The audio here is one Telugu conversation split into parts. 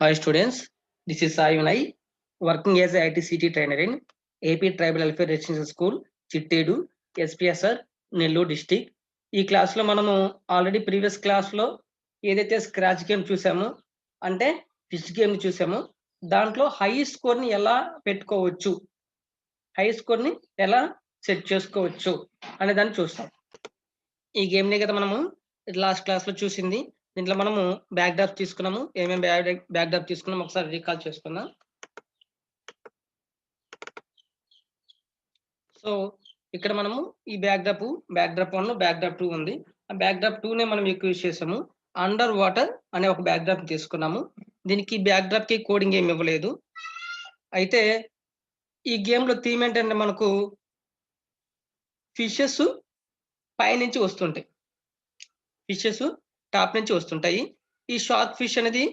Hi students, this is Sai Vinay, working as a ITCT trainer in AP Tribal Welfare Residential School, Chittedu, SPSR, Nellore district. ఈ క్లాస్లో మనము ఆల్రెడీ ప్రీవియస్ క్లాస్లో ఏదైతే స్క్రాచ్ గేమ్ చూసామో అంటే ఫిష్ గేమ్ చూసామో దాంట్లో హై స్కోర్ని ఎలా పెట్టుకోవచ్చు, హై స్కోర్ని ఎలా సెట్ చేసుకోవచ్చు అనే దాన్ని చూస్తాం. ఈ గేమ్ని కదా మనము లాస్ట్ క్లాస్లో చూసింది. దీంట్లో మనము బ్యాక్ డ్రాప్ తీసుకున్నాము. ఏమేమి బ్యాక్ డ్రాప్ తీసుకున్నాము ఒకసారి రీకాల్ చేసుకుందాం. సో ఇక్కడ మనము ఈ బ్యాక్ డ్రాప్ 1 బ్యాక్ డ్రాప్ 2 ఉంది. ఆ బ్యాక్ డ్రాప్ 2 నే మనం ఎక్కువ యూజ్ చేసాము. అండర్ వాటర్ అనే ఒక బ్యాక్ డ్రాప్ తీసుకున్నాము. దీనికి బ్యాక్ డ్రాప్ కి కోడింగ్ ఏమి ఇవ్వలేదు. అయితే ఈ గేమ్ లో థీమ్ ఏంటంటే మనకు ఫిషెస్ పైనుంచి వస్తుంటాయి, ఫిషెస్ టాప్ నుంచి వస్తుంటాయి. ఈ షార్క్ ఫిష్ అనేది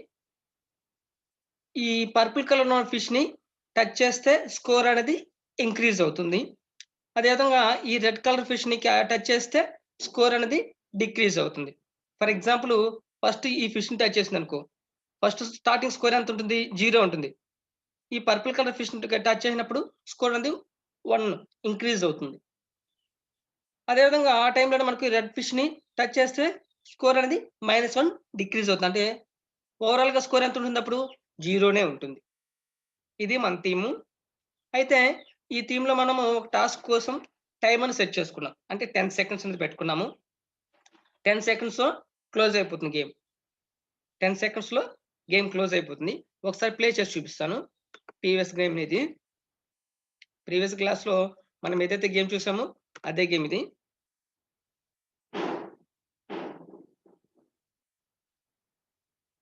ఈ పర్పుల్ కలర్ ఉన్న ఫిష్ ని టచ్ చేస్తే స్కోర్ అనేది ఇంక్రీజ్ అవుతుంది. అదేవిధంగా ఈ రెడ్ కలర్ ఫిష్ ని టచ్ చేస్తే స్కోర్ అనేది డిక్రీజ్ అవుతుంది. ఫర్ ఎగ్జాంపుల్ ఫస్ట్ ఈ ఫిష్ ని టచ్ చేసింది అనుకో, ఫస్ట్ స్టార్టింగ్ స్కోర్ ఎంత ఉంటుంది? 0 ఉంటుంది. ఈ పర్పుల్ కలర్ ఫిష్ ని టచ్ చేసినప్పుడు స్కోర్ అనేది 1 ఇంక్రీజ్ అవుతుంది. అదేవిధంగా ఆ టైంలో మనకు రెడ్ ఫిష్ ని టచ్ చేస్తే స్కోర్ అనేది -1 డిక్రీజ్ అవుతుంది. అంటే ఓవరాల్ గా స్కోర్ ఎంత ఉంటుంది? అప్పుడు 0నే ఉంటుంది. ఇది మన థీము. అయితే ఈ థీమ్ లో మనము ఒక టాస్క్ కోసం టైమర్ సెట్ చేసుకున్నాం. అంటే 10 సెకండ్స్ అనేది పెట్టుకున్నాము. 10 సెకండ్స్ లో క్లోజ్ అయిపోతుంది గేమ్. 10 సెకండ్స్ లో గేమ్ క్లోజ్ అయిపోతుంది. ఒకసారి ప్లే చేసి చూపిస్తాను. ప్రీవియస్ గేమ్ ఇది. ప్రీవియస్ క్లాస్ లో మనం ఏదైతే గేమ్ చూసామో అదే గేమ్ ఇది.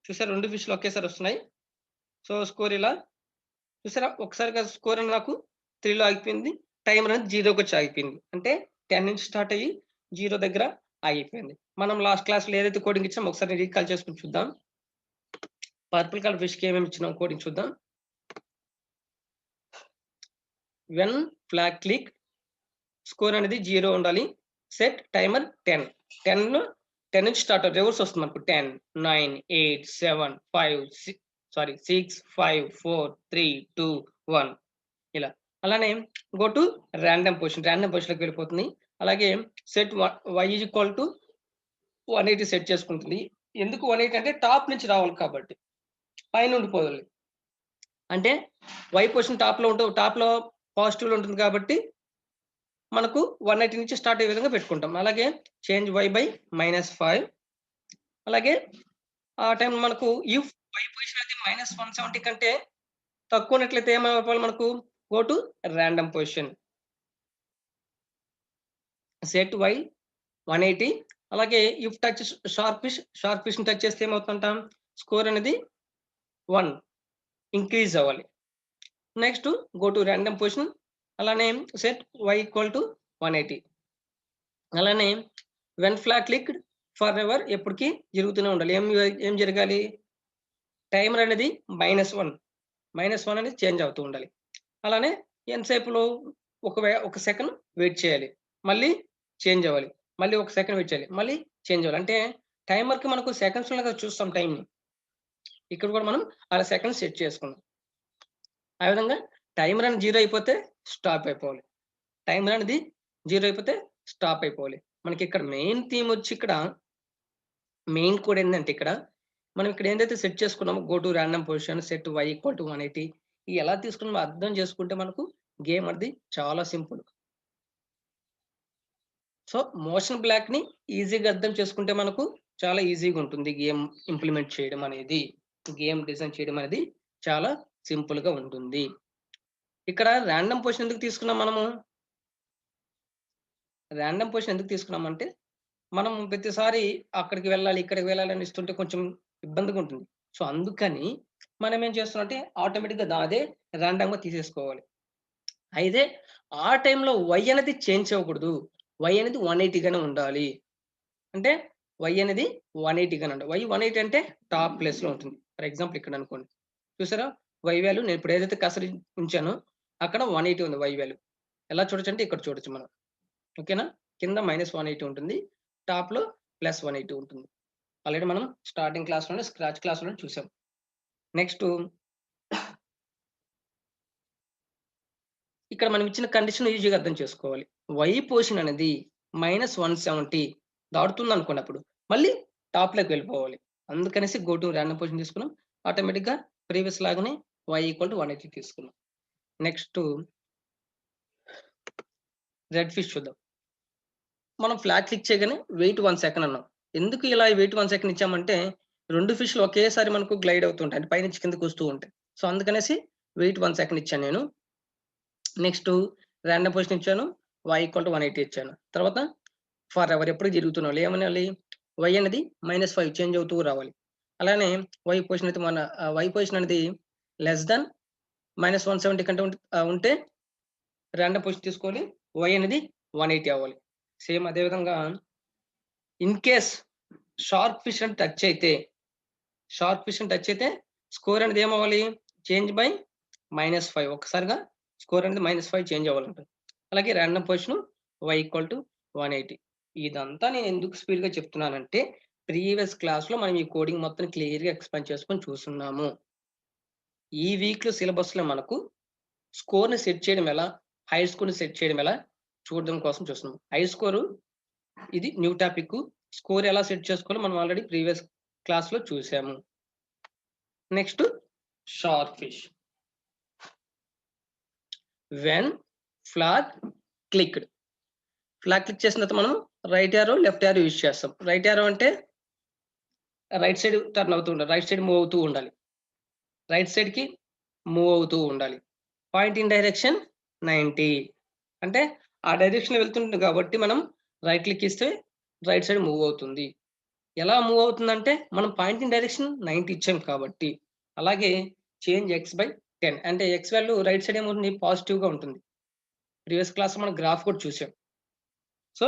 చూసారా, 2 ఫిష్లు ఒకేసారి వస్తున్నాయి. సో స్కోర్ ఇలా చూసారా, ఒకసారిగా స్కోర్ అని నాకు 3లో ఆగిపోయింది. టైమర్ అనేది 0కి వచ్చి ఆగిపోయింది. అంటే 10 నుంచి స్టార్ట్ అయ్యి 0 దగ్గర ఆగిపోయింది. మనం లాస్ట్ క్లాస్లో ఏదైతే కోడింగ్ ఇచ్చామో ఒకసారి రీకాల్ చేసుకుని చూద్దాం. పర్పుల్ కలర్ ఫిష్కి ఏమేమి ఇచ్చినాం కోడింగ్ చూద్దాం. వెన్ ఫ్లాగ్ క్లిక్ స్కోర్ అనేది 0 ఉండాలి. Set timer 10. 10 నుంచి స్టార్ట్ రివర్స్ వస్తుంది మనకు. 10, 9, 8, 7, 5, 6, 5, 4, 3, 2, 1 ఇలా. అలానే go to random position, random పొజిషన్లోకి వెళ్ళిపోతుంది. అలాగే set y equal to 180 set చేసుకుంటుంది. ఎందుకు 180 అంటే టాప్ నుంచి రావాలి కాబట్టి, పైన ఉండిపోవాలి. అంటే y పొజిషన్ టాప్ లో పాజిటివ్ లో ఉంటుంది కాబట్టి మనకు 180 నుంచి స్టార్ట్ అయ్యే విధంగా పెట్టుకుంటాం. అలాగే చేంజ్ y బై -5. అలాగే ఆ టైం మనకు ఇఫ్ y పొజిషన్ అయితే -170 కంటే తక్కువ ఉన్నట్లయితే ఏమైపోవాలి మనకు? Go to random position, set y 180. అలాగే ఇఫ్ టచ్ షార్క్ ఫిష్ ని టచ్ చేస్తే ఏమవుతుందంట? స్కోర్ అనేది 1 ఇంక్రీజ్ అవ్వాలి. Next go to random position. అలానే సెట్ y ఈక్వల్ టు 180. అలానే when flag clicked for ever ఎప్పటికీ జరుగుతూనే ఉండాలి. ఏం జరగాలి? టైమర్ అనేది -1 అనేది చేంజ్ అవుతూ ఉండాలి. అలానే ఎంతసేపులో ఒక సెకండ్ వెయిట్ చేయాలి, మళ్ళీ చేంజ్ అవ్వాలి, మళ్ళీ ఒక సెకండ్ వెయిట్ చేయాలి, మళ్ళీ చేంజ్ అవ్వాలి. అంటే టైమర్కి మనకు సెకండ్స్ లాగా చూస్తాం టైంని. ఇక్కడ కూడా మనం అలా సెకండ్స్ సెట్ చేసుకున్నాం. ఆ విధంగా టైమర్ అనేది 0 అయిపోతే స్టాప్ అయిపోవాలి. టైమర్ అనేది 0 అయిపోతే స్టాప్ అయిపోవాలి. మనకి ఇక్కడ మెయిన్ థీమ్ వచ్చి ఇక్కడ మెయిన్ కోడ్ ఏంటంటే ఇక్కడ మనం ఇక్కడ ఏదైతే సెట్ చేసుకున్నామో go to random position, set y equal to 180 ఈ ఎలా తీసుకున్నామో అర్థం చేసుకుంటే మనకు గేమ్ అనేది చాలా సింపుల్. సో మోషన్ బ్లాక్ ని ఈజీగా అర్థం చేసుకుంటే మనకు చాలా ఈజీగా ఉంటుంది గేమ్ ఇంప్లిమెంట్ చేయడం అనేది, గేమ్ డిజైన్ చేయడం అనేది చాలా సింపుల్ గా ఉంటుంది. ఇక్కడ ర్యాండమ్ పొజిషన్ ఎందుకు తీసుకున్నాం? మనము ర్యాండమ్ పొజిషన్ ఎందుకు తీసుకున్నామంటే మనం ప్రతిసారి అక్కడికి వెళ్ళాలి, ఇక్కడికి వెళ్ళాలని ఇస్తుంటే కొంచెం ఇబ్బందిగా ఉంటుంది. సో అందుకని మనం ఏం చేస్తున్నామంటే ఆటోమేటిక్‌గా అదే ర్యాండమ్‌గా తీసేసుకోవాలి. అయితే ఆ టైంలో y అనేది చేంజ్ అవ్వకూడదు. y అనేది 180 గానే ఉండాలి. అంటే y అనేది 180 గానే ఉండాలి. y 180 అంటే టాప్ ప్లేస్‌లో ఉంటుంది. ఫర్ ఎగ్జాంపుల్ ఇక్కడ అనుకోండి. చూసారా? y వాల్యూ నేను ఇప్పుడు ఏదైతే కర్సర్ ఉంచానో అక్కడ 180 ఉంది y వాల్యూ. ఎలా చూడొచ్చు అంటే ఇక్కడ చూడొచ్చు మనం. ఓకేనా? కింద -180 ఉంటుంది. టాప్‌లో +180 ఉంటుంది. ఆల్రెడీ మనం స్టార్టింగ్ క్లాస్‌లోనే స్క్రాచ్ క్లాస్‌లోనే చూసాం. నెక్స్ట్ ఇక్కడ మనం ఇచ్చిన కండిషన్ ఈజీగా అర్థం చేసుకోవాలి. వై పొజిషన్ అనేది -170 దాటుతుందనుకోండి అప్పుడు. మళ్ళీ టాప్‌లోకి వెళ్ళిపోవాలి. అందుకనేసి గో టు రాండమ్ పొజిషన్ తీసుకున్నాం. ఆటోమేటిక్‌గా ప్రీవియస్ లాగానే y = 180 తీసుకున్నాం. నెక్స్ట్ రెడ్ ఫిష్ చూద్దాం. మనం ఫ్లాగ్ క్లిక్ చేయగానే వెయిట్ 1 సెకండ్ అన్నాం. ఎందుకు ఇలా వెయిట్ 1 సెకండ్ ఇచ్చామంటే 2 ఫిష్‌లు ఒకేసారి మనకు గ్లైడ్ అవుతుంటాయి. అంటే పైనుంచి కిందకి వస్తూ ఉంటాయి. సో, అందుకనేసి వెయిట్ 1 సెకండ్ ఇచ్చాను నేను. నెక్స్ట్ రాండమ్ పొజిషన్ ఇచ్చాను. y = 180 ఇచ్చాను. తర్వాత ఫర్ ఎవర్ ఎప్పటికి జరుగుతున్నాం. ఏమనాలి? y అనేది -5 చేంజ్ అవుతూ రావాలి. అలానే y పొజిషన్ అయితే y పొజిషన్ అనేది లెస్ థాన్ -170 కంటే ఉంటే రాండమ్ పొజిషన్ తీసుకోవాలి. y అనేది 180 అవ్వాలి. సేమ్ అదే విధంగా ఇన్ కేస్ షార్క్ ఫిష్‌ని టచ్ అయితే స్కోర్ అనేది ఏమవ్వాలి? చేంజ్ బై -5 ఒక్కసారిగా స్కోర్ అనేది -5 చేంజ్ అవ్వాలంట. అలాగే రాండమ్ పొజిషన్ y = 180. ఇదంతా నేను ఎందుకు స్పీడ్‌గా చెప్తున్నానంటే ప్రీవియస్ క్లాస్‌లో మనం ఈ కోడింగ్ మొత్తం క్లియర్‌గా ఎక్స్‌ప్లెయిన్ చేసుకొని చూసున్నాము. ఈ వీక్‌లో సిలబస్‌లో మనకు స్కోర్‌ని సెట్ చేయడం ఎలా? హై స్కోర్‌ని సెట్ చేయడం ఎలా? చూడడం కోసం చూస్తున్నాం. హై స్కోరు ఇది న్యూ టాపిక్. స్కోర్ ఎలా సెట్ చేసుకోవాలో మనం ఆల్రెడీ ప్రీవియస్ క్లాస్‌లో చూసాము. Next shark fish. When flag clicked. Flag click చేసిన తర్వాత మనం right arrow, left arrow use చేస్తాం. రైట్ యారో అంటే రైట్ సైడ్ టర్న్ అవుతూ ఉండాలి. రైట్ సైడ్ మూవ్ అవుతూ ఉండాలి. రైట్ సైడ్‌కి మూవ్ అవుతూ ఉండాలి. పాయింట్ ఇన్ డైరెక్షన్ 90 అంటే ఆ డైరెక్షన్‌లో వెళ్తుంది కాబట్టి మనం రైట్ క్లిక్ ఇస్తే రైట్ సైడ్ మూవ్ అవుతుంది. ఎలా మూవ్ అవుతుందంటే మనం పాయింట్ ఇన్ డైరెక్షన్ 90 ఇచ్చాం కాబట్టి. అలాగే చేంజ్ x/10 అంటే x వాల్యూ రైట్ సైడ్ ఏమవుతుంది? పాజిటివ్‌గా ఉంటుంది. ప్రీవియస్ క్లాస్‌లో మనం గ్రాఫ్ కూడా చూసాం. సో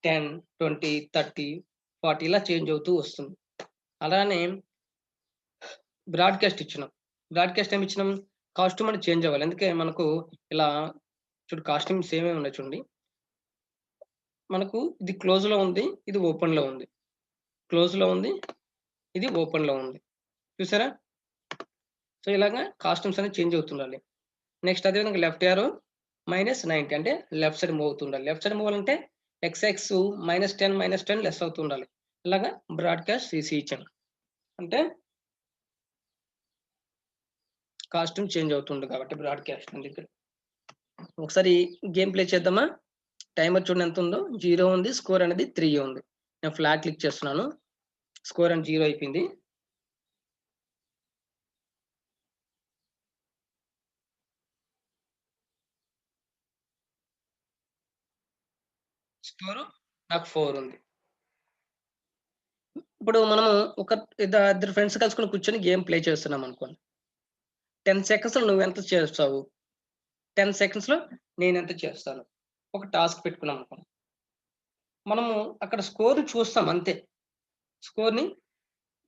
10, 20, 30, 40 ఇలా చేంజ్ అవుతూ వస్తుంది. అలానే బ్రాడ్‌కాస్ట్ ఇచ్చినాం. బ్రాడ్‌కాస్ట్ ఏమి ఇచ్చినాం? కాస్ట్యూమ్ అనేది చేంజ్ అవ్వాలి. అందుకే మనకు ఇలా చూడు కాస్ట్యూమ్ సేమే ఉన్నాయి చూడండి. మనకు ఇది క్లోజ్‌లో ఉంది. ఇది ఓపెన్‌లో ఉంది. క్లోజ్‌లో ఉంది. ఇది ఓపెన్‌లో ఉంది. చూసారా? సో, ఇలాగా కాస్ట్యూమ్స్ అనేవి చేంజ్ అవుతుండాలి. నెక్స్ట్ అదే విధంగా లెఫ్ట్ యారో -90 అంటే లెఫ్ట్ సైడ్ మూవ్ అవుతుండాలి. లెఫ్ట్ సైడ్ మూవ్ అవ్వాలంటే -10 లెస్ అవుతూ ఉండాలి. ఇలాగా బ్రాడ్‌కాస్ట్ CC ఇచ్చాం. అంటే కాస్ట్యూమ్ చేంజ్ అవుతుంది కాబట్టి బ్రాడ్‌కాస్ట్ అందుకే. ఒకసారి గేమ్ ప్లే చేద్దామా? టైమర్ చూడండి ఎంత ఉందో 0 ఉంది. స్కోర్ అనేది 3 ఉంది. నేను ఫ్లాగ్ క్లిక్ చేస్తున్నాను. స్కోర్ అనేది 0 అయిపోయింది. స్కోరు నాకు 4 ఉంది. ఇప్పుడు మనము ఒక ఇద్దరు ఫ్రెండ్స్ కలుసుకొని కూర్చొని గేమ్ ప్లే చేస్తున్నాం అనుకోండి. 10 సెకండ్స్‌లో నువ్వెంత చేస్తావు? 10 సెకండ్స్‌లో నేనెంత చేస్తాను? ఒక టాస్క్ పెట్టుకున్నాం అనుకోండి. మనము అక్కడ స్కోర్ చూస్తాం అంతే. స్కోర్‌ని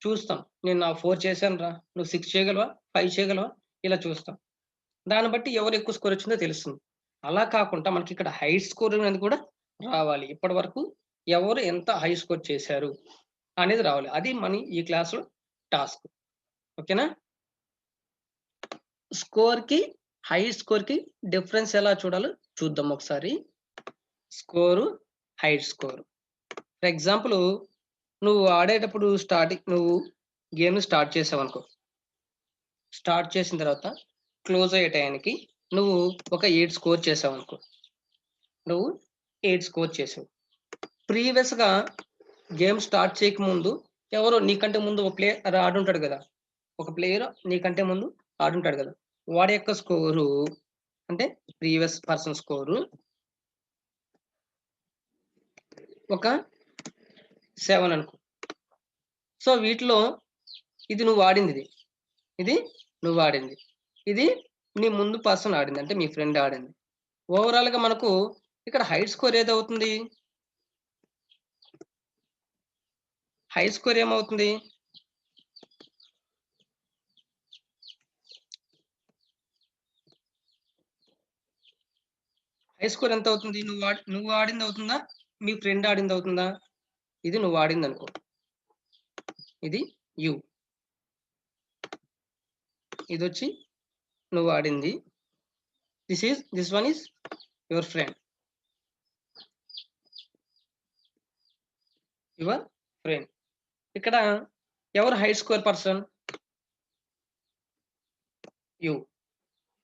చూస్తాం. నేను 4 చేశానురా. నువ్వు 6 చేయగలవా? 5 చేయగలవా? ఇలా చూస్తాం. దాన్ని బట్టి ఎవరు ఎక్కువ స్కోర్ వచ్చిందో తెలుస్తుంది. అలా కాకుండా మనకిక్కడ హై స్కోర్ అనేది కూడా రావాలి. ఇప్పటివరకు ఎవరు ఎంత హై స్కోర్ చేశారు అనేది రావాలి. అది మన ఈ క్లాస్‌లో టాస్క్. ఓకేనా? స్కోర్‌కి, హై స్కోర్‌కి డిఫరెన్స్ ఎలా చూడాలో చూద్దాం ఒకసారి. Score, high score. For example నువ్వు ఆడేటప్పుడు నువ్వు గేమ్‌ని స్టార్ట్ చేసావనుకో. స్టార్ట్ చేసిన తర్వాత క్లోజ్ అయ్యే టయానికి నువ్వు ఒక 8 స్కోర్ చేసావనుకో. నువ్వు 8 స్కోర్ చేసావు. ప్రీవియస్‌గా గేమ్ స్టార్ట్ చేయకముందు ఎవరో నీకంటే ముందు ఒక ప్లేయర్ ఆడుంటాడు గదా! ఒక ప్లేయర్ నీకంటే ముందు ఆడుంటాడు గదా! వాడి యొక్క స్కోరు అంటే ప్రీవియస్ పర్సన్ స్కోరు ఒక 7 అనుకో. సో, వీటిలో ఇది నువ్వు ఆడిందిది. ఇది నువ్వు ఆడింది. ఇది నీ ముందు పర్సన్ ఆడింది. అంటే మీ ఫ్రెండ్ ఆడింది. ఓవరాల్‌గా మనకు ఇక్కడ హై స్కోర్ ఏదవుతుంది? హై స్కోర్ ఏమవుతుంది? హై స్కోర్ ఎంత అవుతుంది? నువ్వు ఆడింది అవుతుందా? మీ ఫ్రెండ్ ఆడింది అవుతుందా? ఇది నువ్వు ఆడిందనుకో. ఇది యూ. ఇదొచ్చి నువ్వు వాడింది. This one is your friend. Your friend. ఇక్కడ ఎవరు హై స్కోర్ పర్సన్? యూ.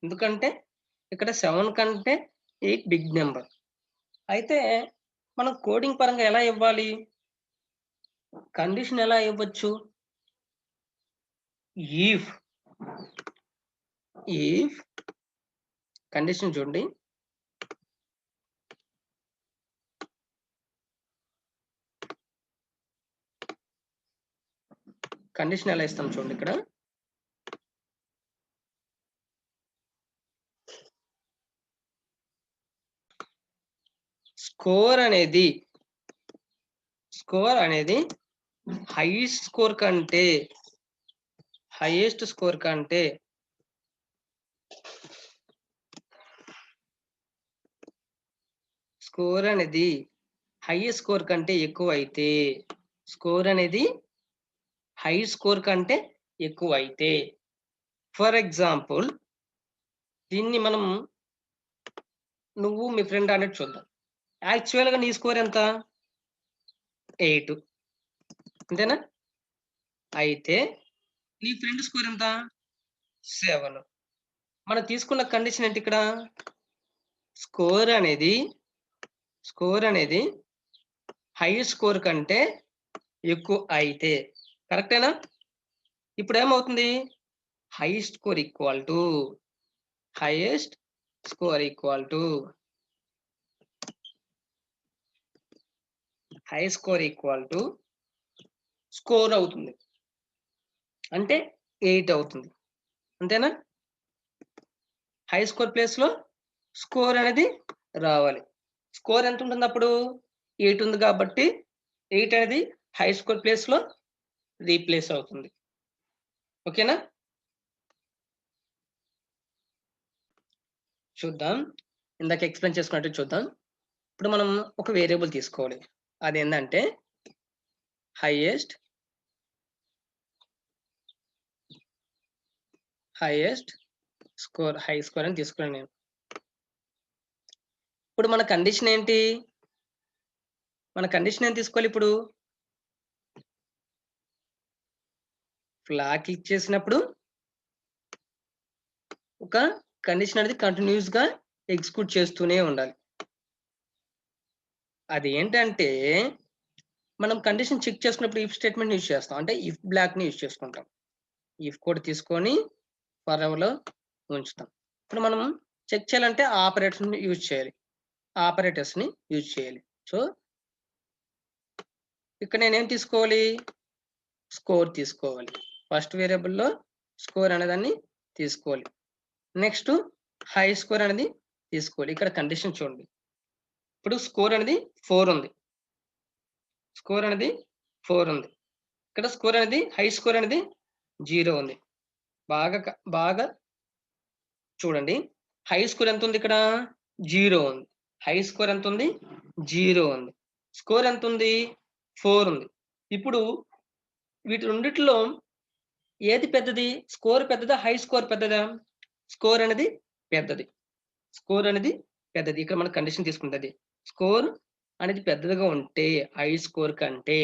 ఎందుకంటే ఇక్కడ 7 కంటే 8 బిగ్ నెంబర్. అయితే మనం కోడింగ్ పరంగా ఎలా ఇవ్వాలి? కండిషన్ ఎలా ఇవ్వచ్చు? ఇఫ్ కండిషన్ చూడండి. కండిషన్ ఎలా ఇస్తాం చూడండి ఇక్కడ. స్కోర్ అనేది హైయెస్ట్ స్కోర్ కంటే ఎక్కువైతే ఫర్ ఎగ్జాంపుల్ దీన్ని మనం నువ్వు మీ ఫ్రెండ్ అనేది చూద్దాం. యాక్చువల్గా నీ స్కోర్ ఎంత? 8. అంతేనా? అయితే నీ ఫ్రెండ్ స్కోర్ ఎంత? 7. మనం తీసుకున్న కండిషన్ ఏంటి ఇక్కడ? స్కోర్ అనేది హైయెస్ట్ స్కోర్ కంటే ఎక్కువ అయితే. కరెక్టేనా? ఇప్పుడు ఏమవుతుంది? Highest score equal to score అవుతుంది. అంటే 8 అవుతుంది. అంతేనా? హై స్కోర్ ప్లేస్ లో స్కోర్ అనేది రావాలి. స్కోర్ ఎంత ఉంటుంది అప్పుడు? 8 ఉంది కాబట్టి 8 అనేది హై స్కోర్ ప్లేస్ లో రీప్లేస్ అవుతుంది. ఓకేనా? చూద్దాం. ఇందాక ఎక్స్ప్లెయిన్ చేసుకున్నట్టు చూద్దాం. ఇప్పుడు మనం ఒక వేరియబుల్ తీసుకోవాలి. అదేంటంటే హైయెస్ట్ స్కోర్ అని తీసుకున్నాను నేను. ఇప్పుడు మన కండిషన్ ఏంటి? ఏం తీసుకోవాలి ఇప్పుడు? ఫ్లాగ్ క్లిక్ చేసినప్పుడు ఒక కండిషన్ అనేది కంటిన్యూస్ గా ఎగ్జిక్యూట్ చేస్తూనే ఉండాలి. అది ఏంటంటే మనం కండిషన్ చెక్ చేసుకున్నప్పుడు ఇఫ్ స్టేట్మెంట్ యూజ్ చేస్తాం. అంటే ఇఫ్ బ్లాక్ ని యూజ్ చేసుకుంటాం. ఇఫ్ కోడ్ తీసుకొని ఫర్ ఎవర్ లో ఉంచుతాం. ఇప్పుడు మనం చెక్ చేయాలంటే ఆపరేటర్స్ ని యూజ్ చేయాలి. సో ఇక్కడ నేనేం తీసుకోవాలి? స్కోర్ తీసుకోవాలి. ఫస్ట్ వేరియబుల్లో స్కోర్ అనేదాన్ని తీసుకోవాలి. నెక్స్ట్ హై స్కోర్ అనేది తీసుకోవాలి. ఇక్కడ కండిషన్ చూడండి. ఇప్పుడు స్కోర్ అనేది 4 ఉంది. ఇక్కడ స్కోర్ అనేది హై స్కోర్ అనేది 0 ఉంది. బాగా చూడండి. హై స్కోర్ ఎంత ఉంది ఇక్కడ? 0 ఉంది. హై స్కోర్ ఎంత ఉంది? 0 ఉంది. స్కోర్ ఎంత ఉంది? 4 ఉంది. ఇప్పుడు వీటి రెండిట్లో ఏది పెద్దది? స్కోర్ పెద్దదా? హై స్కోర్ పెద్దదా? స్కోర్ అనేది పెద్దది. ఇక్కడ మన కండిషన్ తీసుకుంటది. స్కోర్ అనేది పెద్దదిగా ఉంటే హై స్కోర్ కంటే,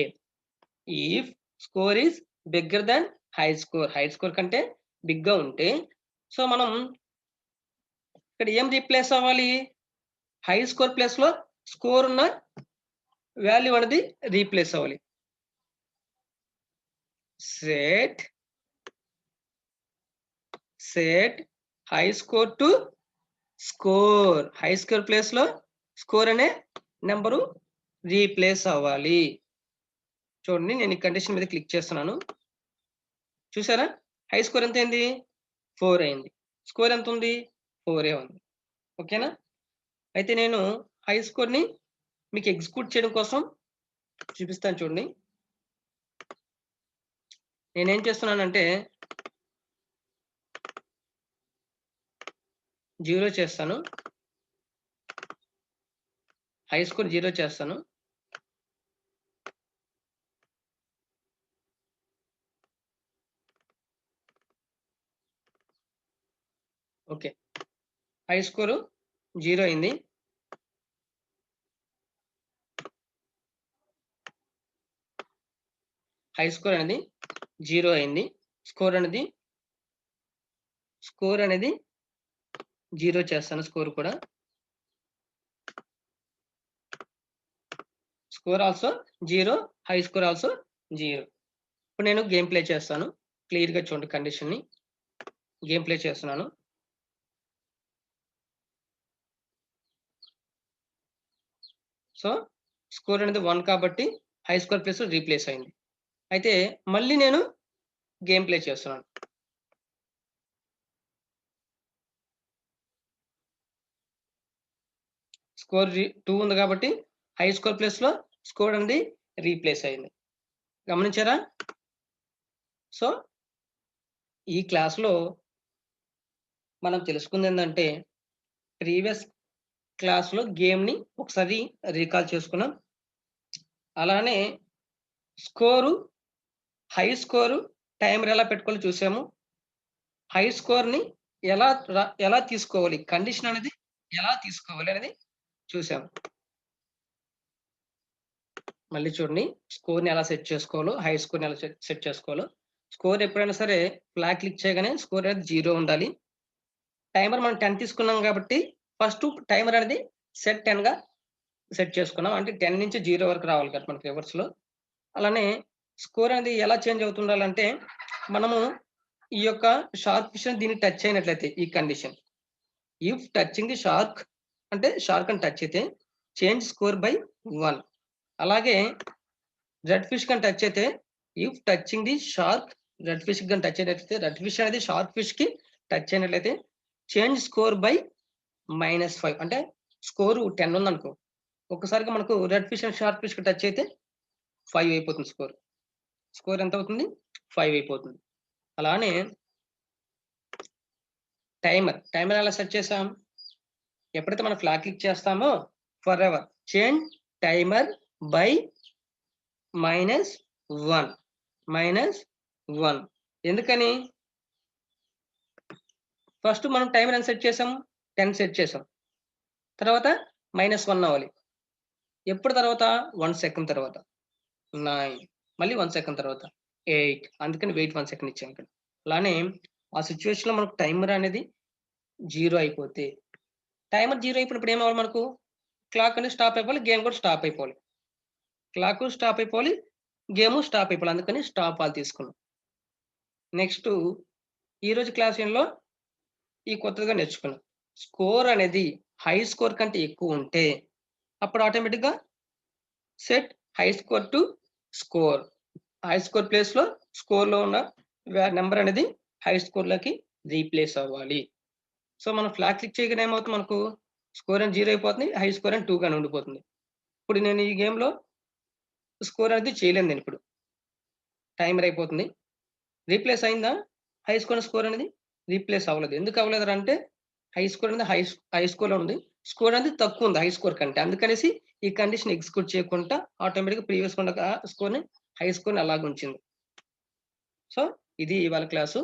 if score is bigger than high score కంటే బిగ్ గా ఉంటే, సో మనం ఇక్కడ ఏం రీప్లేస్ అవ్వాలి? హై స్కోర్ ప్లేస్ లో స్కోర్ ఉన్న వాల్యూ అనేది రీప్లేస్ అవ్వాలి. Set high score to score. High score place లో స్కోర్ అనే నెంబరు రీప్లేస్ అవ్వాలి. చూడండి, నేను ఈ కండిషన్ మీద క్లిక్ చేస్తున్నాను. చూసారా? హై స్కోర్ ఎంత అయింది? 4 అయింది. స్కోర్ ఎంత ఉంది? 4 ఉంది. ఓకేనా? అయితే నేను హై స్కోర్ ని మీకు ఎగ్జిక్యూట్ చేయడం కోసం చూపిస్తాను చూడండి. నేనేం చేస్తున్నానంటే 0 చేస్తాను. హై స్కోర్ 0 చేస్తాను. ఓకే. హై స్కోరు 0 అయింది. హై స్కోర్ అనేది 0 అయింది. స్కోర్ అనేది 0 చేస్తాను స్కోర్ కూడా. Score also 0, high score also 0. ఇప్పుడు నేను గేమ్ ప్లే చేస్తాను. క్లియర్‌గా చూడండి కండిషన్‌ని. గేమ్ ప్లే చేస్తున్నాను. సో, స్కోర్ అనేది 1 కాబట్టి హై స్కోర్ ప్లస్ రీప్లేస్ అయింది. అయితే మళ్ళీ నేను గేమ్ ప్లే చేస్తున్నాను. స్కోర్ 2 ఉంది కాబట్టి హై స్కోర్ ప్లస్‌లో స్కోర్ అనేది రీప్లేస్ అయింది. గమనించారా? సో, ఈ క్లాస్‌లో మనం తెలుసుకుందేంటంటే, ప్రీవియస్ క్లాస్‌లో గేమ్‌ని ఒకసారి రీకాల్ చేసుకున్నాం. అలానే స్కోరు, హై స్కోరు, టైమర్ ఎలా పెట్టుకోవాలో చూసాము. హై స్కోర్‌ని ఎలా తీసుకోవాలి? కండిషన్ అనేది ఎలా తీసుకోవాలి అనేది చూసాము. మళ్ళీ చూడండి. స్కోర్‌ని ఎలా సెట్ చేసుకోవాలో, హై స్కోర్‌ని ఎలా సెట్ చేసుకోవాలో. స్కోర్ ఎప్పుడైనా సరే ఫ్లాగ్ క్లిక్ చేయగానే స్కోర్ అనేది 0 ఉండాలి. టైమర్ మనం 10 తీసుకున్నాం కాబట్టి ఫస్ట్ టైమర్ అనేది సెట్ 10గా సెట్ చేసుకున్నాం. అంటే 10 నుంచి 0 వరకు రావాలి కదా మనకి రివర్స్‌లో. అలానే స్కోర్ అనేది ఎలా చేంజ్ అవుతుండాలంటే, మనము ఈ యొక్క షార్క్ ఫిష్‌ని దీన్ని టచ్ అయినట్లయితే ఈ condition. If touching the shark అంటే షార్క్‌ని టచ్ అయితే చేంజ్ స్కోర్ బై 1. అలాగే రెడ్ ఫిష్ గాని టచ్ అయితే if touching the shark red fish గాని టచ్ అయినట్లయితే రెడ్ ఫిష్ అనేది షార్క్ ఫిష్‌కి టచ్ అయినట్లయితే చేంజ్ స్కోర్ బై -5 అంటే స్కోరు 10 ఉందనుకో. ఒక్కసారిగా మనకు రెడ్ ఫిష్ అండ్ షార్క్ ఫిష్‌కి టచ్ అయితే 5 అయిపోతుంది స్కోర్. స్కోర్ ఎంత అవుతుంది? 5 అయిపోతుంది. అలానే టైమర్ ఎలా సెట్ చేసాం? ఎప్పుడైతే మనం ఫ్లాగ్ క్లిక్ చేస్తామో ఫరెవర్ చేంజ్ టైమర్ బై -1 -1 ఎందుకని? ఫస్ట్ మనం టైమర్ ఎంత సెట్ చేసాం? 10 సెట్ చేసాం. తర్వాత -1 అవ్వాలి. ఎప్పుడు తర్వాత? 1 సెకండ్ తర్వాత. 9 మళ్ళీ 1 సెకండ్ తర్వాత 8 అందుకని వెయిట్ 1 సెకండ్ ఇచ్చాం ఇక్కడ. అలానే ఆ సిట్యుయేషన్‌లో మనకు టైమర్ అనేది 0 అయిపోతే టైమర్ 0 అయిపోయినప్పుడు ఏమవ్వాలి మనకు? క్లాక్ అనేది స్టాప్ అయిపోవాలి. గేమ్ కూడా స్టాప్ అయిపోవాలి. క్లాకు స్టాప్ అయిపోవాలి. గేము స్టాప్ అయిపోవాలి. అందుకని స్టాప్ ఆల్ తీసుకున్నాం. నెక్స్టు ఈరోజు క్లాస్‌లో ఈ కొత్తగా నేర్చుకున్నాం. స్కోర్ అనేది హై స్కోర్ కంటే ఎక్కువుంటే అప్పుడు ఆటోమేటిక్‌గా set high score to score. High score ప్లేస్‌లో స్కోర్‌లో ఉన్న నంబర్ అనేది హై స్కోర్‌లోకి రీప్లేస్ అవ్వాలి. సో, మనం ఫ్లాగ్ క్లిక్ చేయగానే ఏమవుతుంది మనకు స్కోర్ అనేది 0 అయిపోతుంది. హై స్కోర్ అని 2 గాని ఉండిపోతుంది. ఇప్పుడు నేను ఈ గేమ్‌లో స్కోర్ అనేది చేయలేను నేనిప్పుడు. టైమర్ అయిపోతుంది. రీప్లేస్ అయిందా? స్కోర్ అనేది రీప్లేస్ అవ్వలేదు. ఎందుకు అవ్వలేదురా అంటే హై స్కోర్ అనేది హై స్కోర్‌లో ఉంది. స్కోర్ అనేది తక్కువుంది హై స్కోర్ కంటే. అందుకనేసి ఈ కండిషన్ ఎగ్జిక్యూట్ చేయకుండా ఆటోమేటిక్‌గా ప్రీవియస్‌గా ఉన్న స్కోర్‌ని హై స్కోర్‌ని అలాగే ఉంచింది. సో, ఇది ఇవాళ క్లాసు.